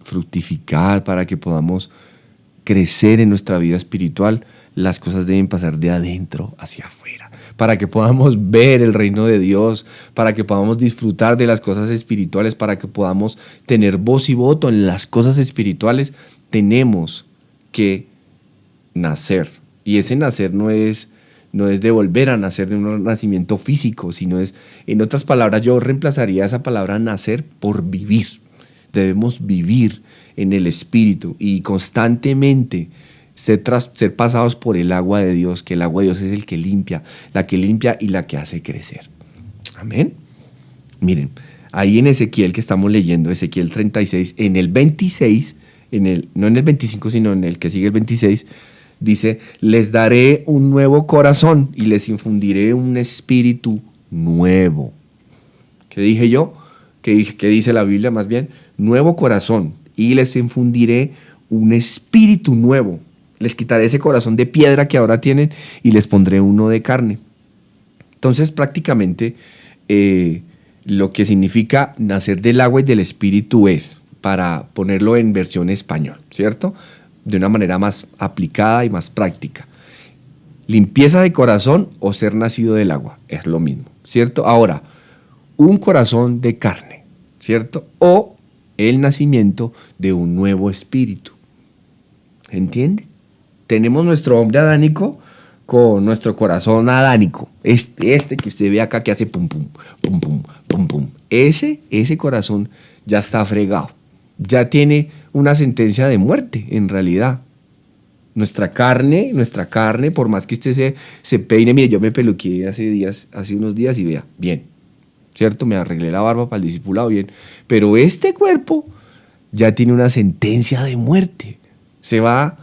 fructificar, para que podamos crecer en nuestra vida espiritual, las cosas deben pasar de adentro hacia afuera. Para que podamos ver el reino de Dios, para que podamos disfrutar de las cosas espirituales, para que podamos tener voz y voto en las cosas espirituales, tenemos que nacer. Y ese nacer no es de volver a nacer de un nacimiento físico, sino es, en otras palabras, yo reemplazaría esa palabra nacer por vivir. Debemos vivir en el Espíritu y constantemente ser pasados por el agua de Dios, que el agua de Dios es el que limpia, la que limpia y la que hace crecer. Amén. Miren, ahí en Ezequiel que estamos leyendo, Ezequiel 36, en el 26, no en el 25, sino en el que sigue el 26, dice, les daré un nuevo corazón y les infundiré un espíritu nuevo. ¿Qué dije yo? ¿Qué dice la Biblia más bien? Nuevo corazón y les infundiré un espíritu nuevo. Les quitaré ese corazón de piedra que ahora tienen y les pondré uno de carne. Entonces prácticamente lo que significa nacer del agua y del espíritu es, para ponerlo en versión español, ¿cierto? De una manera más aplicada y más práctica. Limpieza de corazón o ser nacido del agua, es lo mismo, ¿cierto? Ahora, un corazón de carne, ¿cierto? O el nacimiento de un nuevo espíritu. ¿Entiende? Tenemos nuestro hombre adánico con nuestro corazón adánico. Este que usted ve acá que hace pum, pum, pum, pum, pum, pum. Ese corazón ya está fregado. Ya tiene una sentencia de muerte, en realidad. Nuestra carne, por más que usted se peine, mire, yo me peluqué hace unos días y vea, bien, ¿cierto? Me arreglé la barba para el discipulado, bien. Pero este cuerpo ya tiene una sentencia de muerte. Se va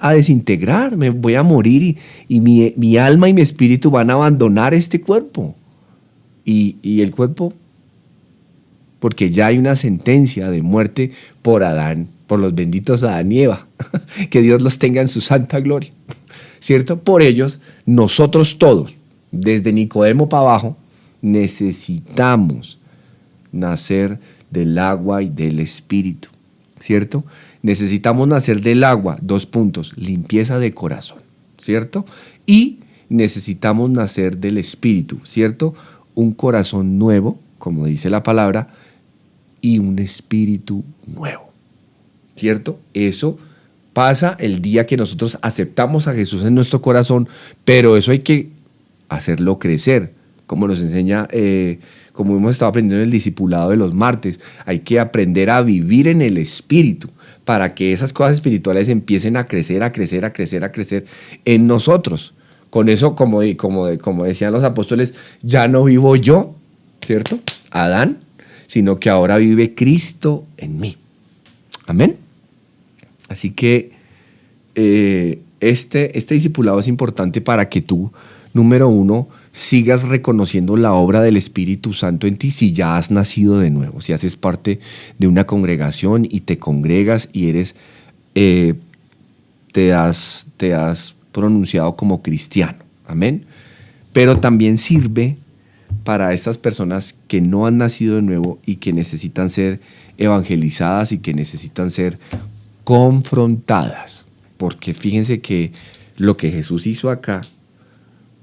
a desintegrar, me voy a morir y mi alma y mi espíritu van a abandonar este cuerpo. Y el cuerpo, porque ya hay una sentencia de muerte por Adán, por los benditos Adán y Eva, que Dios los tenga en su santa gloria, ¿cierto? Por ellos, nosotros todos, desde Nicodemo para abajo, necesitamos nacer del agua y del espíritu, ¿cierto? Necesitamos nacer del agua, 2 puntos, limpieza de corazón, ¿cierto? Y necesitamos nacer del espíritu, ¿cierto? Un corazón nuevo, como dice la palabra, y un espíritu nuevo, ¿cierto? Eso pasa el día que nosotros aceptamos a Jesús en nuestro corazón, pero eso hay que hacerlo crecer, como nos enseña, como hemos estado aprendiendo en el discipulado de los martes. Hay que aprender a vivir en el espíritu para que esas cosas espirituales empiecen a crecer, a crecer, a crecer, a crecer en nosotros. Con eso, como decían los apóstoles, ya no vivo yo, ¿cierto? Adán, sino que ahora vive Cristo en mí. Amén. Así que este discipulado es importante para que tú, número 1, sigas reconociendo la obra del Espíritu Santo en ti si ya has nacido de nuevo, si haces parte de una congregación y te congregas y eres, te has pronunciado como cristiano. Amén. Pero también sirve para estas personas que no han nacido de nuevo y que necesitan ser evangelizadas y que necesitan ser confrontadas. Porque fíjense que lo que Jesús hizo acá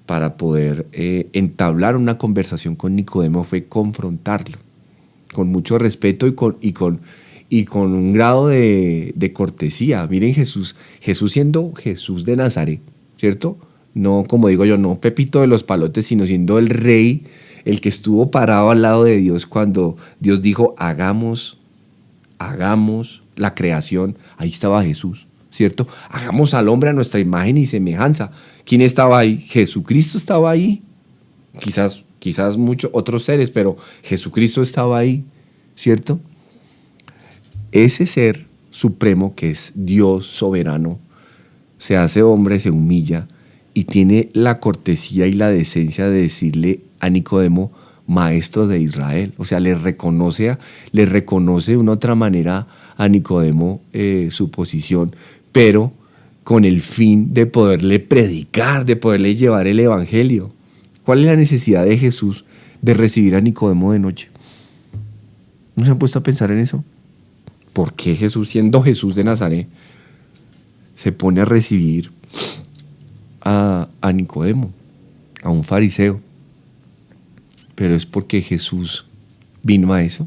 para poder entablar una conversación con Nicodemo fue confrontarlo con mucho respeto y con un grado de cortesía. Miren, Jesús siendo Jesús de Nazaret, ¿cierto? No, como digo yo, no Pepito de los Palotes, sino siendo el rey, el que estuvo parado al lado de Dios cuando Dios dijo, hagamos la creación. Ahí estaba Jesús, ¿cierto? Hagamos al hombre a nuestra imagen y semejanza. ¿Quién estaba ahí? Jesucristo estaba ahí. Quizás quizás muchos otros seres, pero Jesucristo estaba ahí, ¿cierto? Ese ser supremo que es Dios soberano, se hace hombre, se humilla y tiene la cortesía y la decencia de decirle a Nicodemo, maestro de Israel. O sea, le reconoce de una otra manera a Nicodemo su posición, pero con el fin de poderle predicar, de poderle llevar el evangelio. ¿Cuál es la necesidad de Jesús de recibir a Nicodemo de noche? ¿No se han puesto a pensar en eso? ¿Por qué Jesús, siendo Jesús de Nazaret, se pone a recibir a Nicodemo, a un fariseo? Pero es porque Jesús vino a eso.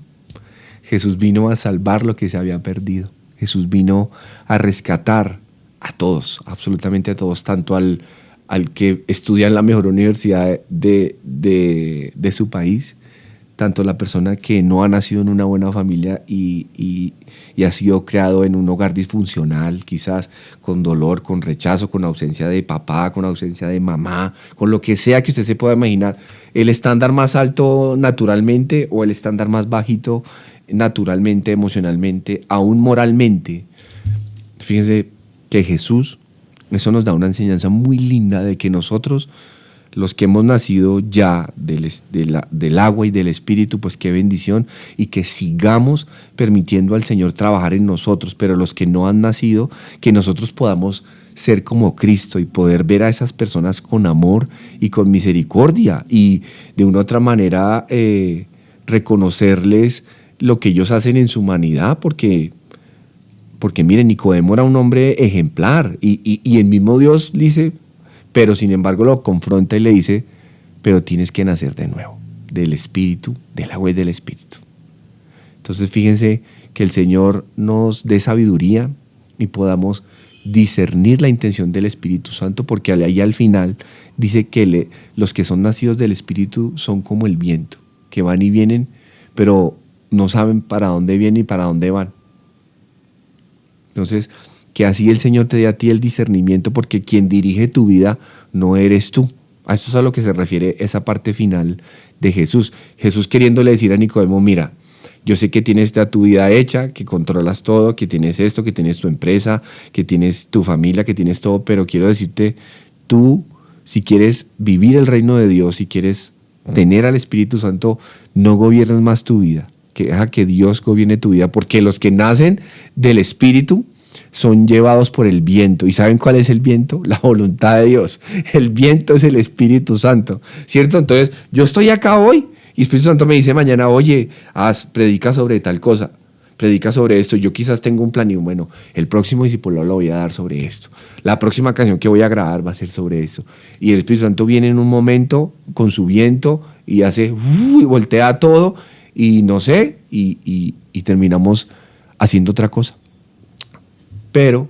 Jesús vino a salvar lo que se había perdido. Jesús vino a rescatar a todos, absolutamente a todos, tanto al que estudia en la mejor universidad de su país, tanto la persona que no ha nacido en una buena familia y ha sido creado en un hogar disfuncional, quizás con dolor, con rechazo, con ausencia de papá, con ausencia de mamá, con lo que sea que usted se pueda imaginar, el estándar más alto naturalmente o el estándar más bajito naturalmente, emocionalmente, aún moralmente. Fíjense que Jesús, eso nos da una enseñanza muy linda de que nosotros, los que hemos nacido ya del agua y del Espíritu, pues qué bendición, y que sigamos permitiendo al Señor trabajar en nosotros, pero los que no han nacido, que nosotros podamos ser como Cristo y poder ver a esas personas con amor y con misericordia y de una otra manera reconocerles lo que ellos hacen en su humanidad, porque miren, Nicodemo era un hombre ejemplar y el mismo Dios dice, pero sin embargo lo confronta y le dice, pero tienes que nacer de nuevo, del Espíritu, del agua y del Espíritu. Entonces fíjense que el Señor nos dé sabiduría y podamos discernir la intención del Espíritu Santo, porque ahí al final dice que los que son nacidos del Espíritu son como el viento, que van y vienen, pero no saben para dónde vienen y para dónde van. Entonces, que así el Señor te dé a ti el discernimiento, porque quien dirige tu vida no eres tú. A eso es a lo que se refiere esa parte final de Jesús. Jesús queriéndole decir a Nicodemo, mira, yo sé que tienes tu vida hecha, que controlas todo, que tienes esto, que tienes tu empresa, que tienes tu familia, que tienes todo, pero quiero decirte, tú, si quieres vivir el reino de Dios, si quieres tener al Espíritu Santo, no gobiernes más tu vida, que deja que Dios gobierne tu vida, porque los que nacen del Espíritu son llevados por el viento. ¿Y saben cuál es el viento? La voluntad de Dios. El viento es el Espíritu Santo, ¿cierto? Entonces, yo estoy acá hoy y el Espíritu Santo me dice mañana, oye, predica sobre tal cosa, predica sobre esto. Yo quizás tengo un plan y bueno, el próximo discipulado lo voy a dar sobre esto. La próxima canción que voy a grabar va a ser sobre esto. Y el Espíritu Santo viene en un momento con su viento y hace y voltea todo y no sé, y terminamos haciendo otra cosa. Pero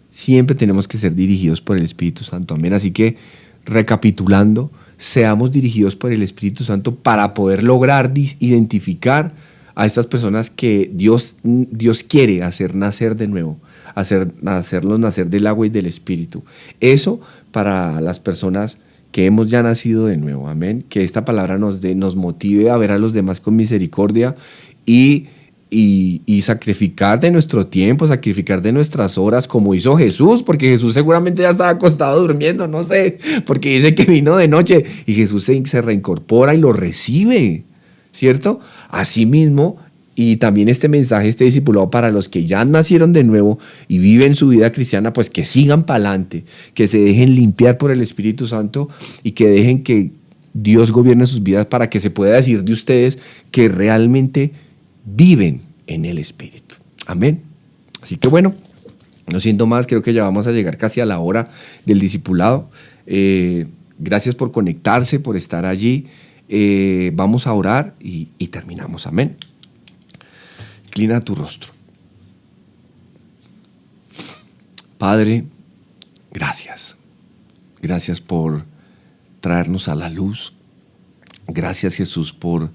siempre tenemos que ser dirigidos por el Espíritu Santo. Amén. Así que, recapitulando, seamos dirigidos por el Espíritu Santo para poder lograr identificar a estas personas que Dios quiere hacer nacer de nuevo, hacerlos nacer del agua y del Espíritu. Eso para las personas que hemos ya nacido de nuevo. Amén. Que esta palabra nos motive a ver a los demás con misericordia y sacrificar de nuestro tiempo, sacrificar de nuestras horas, como hizo Jesús, porque Jesús seguramente ya estaba acostado durmiendo, no sé, porque dice que vino de noche y Jesús se reincorpora y lo recibe, ¿cierto? Asimismo, y también este mensaje, este discipulado para los que ya nacieron de nuevo y viven su vida cristiana, pues que sigan para adelante, que se dejen limpiar por el Espíritu Santo y que dejen que Dios gobierne sus vidas para que se pueda decir de ustedes que realmente viven en el Espíritu. Amén. Así que bueno, no siendo más, creo que ya vamos a llegar casi a la hora del discipulado. Gracias por conectarse, por estar allí. Vamos a orar y terminamos. Amén. Inclina tu rostro. Padre, gracias. Gracias por traernos a la luz. Gracias, Jesús, por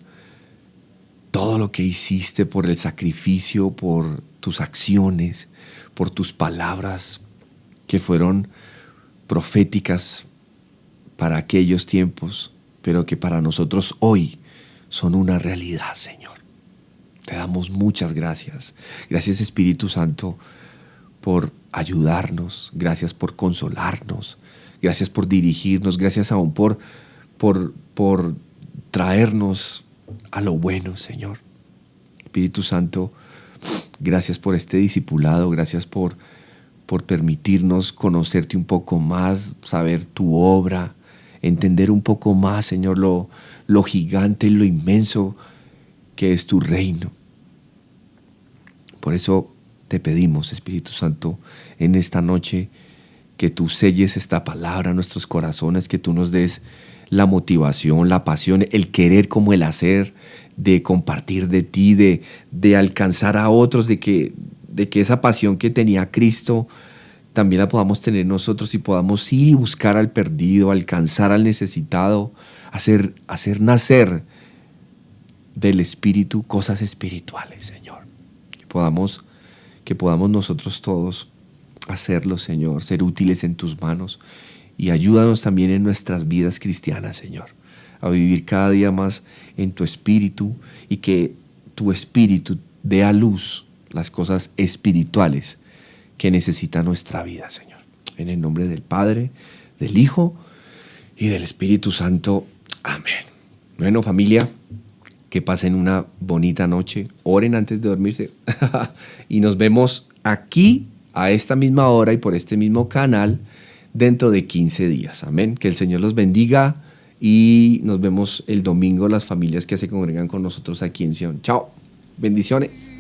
todo lo que hiciste, por el sacrificio, por tus acciones, por tus palabras que fueron proféticas para aquellos tiempos, pero que para nosotros hoy son una realidad, Señor. Te damos muchas gracias. Gracias, Espíritu Santo, por ayudarnos. Gracias por consolarnos. Gracias por dirigirnos. Gracias aún por traernos a lo bueno, Señor. Espíritu Santo, gracias por este discipulado. Gracias por permitirnos conocerte un poco más, saber tu obra, entender un poco más, Señor, lo gigante y lo inmenso que es tu reino. Por eso te pedimos, Espíritu Santo, en esta noche, que tú selles esta palabra en nuestros corazones, que tú nos des la motivación, la pasión, el querer como el hacer, de compartir de ti, de alcanzar a otros, de que esa pasión que tenía Cristo también la podamos tener nosotros y podamos ir y buscar al perdido, alcanzar al necesitado, hacer nacer del Espíritu cosas espirituales, Señor. Que podamos nosotros todos hacerlo, Señor, ser útiles en tus manos, y ayúdanos también en nuestras vidas cristianas, Señor, a vivir cada día más en tu Espíritu, y que tu Espíritu dé a luz las cosas espirituales que necesita nuestra vida, Señor. En el nombre del Padre, del Hijo y del Espíritu Santo. Amén. Bueno, familia, que pasen una bonita noche. Oren antes de dormirse. Y nos vemos aquí a esta misma hora y por este mismo canal dentro de 15 días. Amén. Que el Señor los bendiga y nos vemos el domingo las familias que se congregan con nosotros aquí en Sion. Chao. Bendiciones.